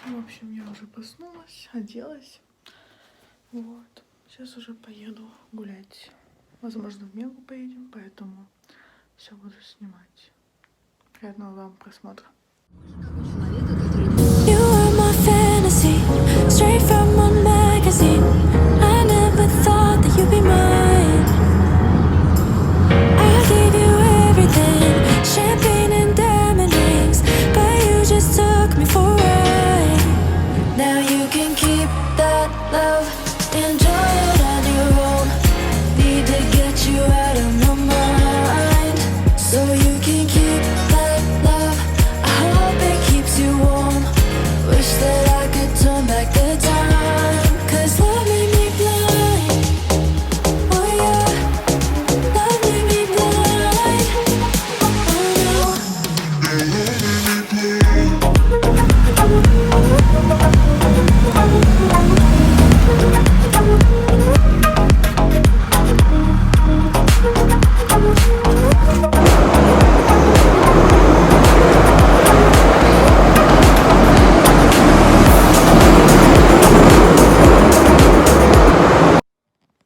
В общем, я уже проснулась, оделась. Вот. Сейчас уже поеду гулять. Возможно, в Мегу поедем, поэтому все буду снимать. Приятного вам просмотра. You are my fantasy, straight from a magazine. I never thought that you'd be mine. I gave you everything, champagne and diamond rings, but you just took me for a ride. Now you can keep that love, enjoy it on your own. Need to get you out of my mind, so you can keep that love. I hope it keeps you warm. Wish that I could turn back the time, 'cause love made me blind. Oh yeah, love made me blind. Oh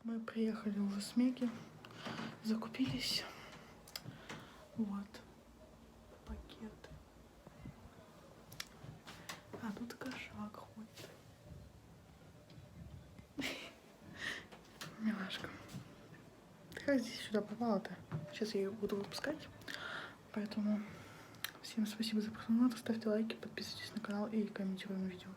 Мы приехали уже с Меги, закупились. Вот. Пакеты. А тут кошак ходит. Милашка. Ты как здесь сюда попала-то? Сейчас я ее буду выпускать. Поэтому всем спасибо за просмотр. Ставьте лайки, подписывайтесь на канал и комментируем видео.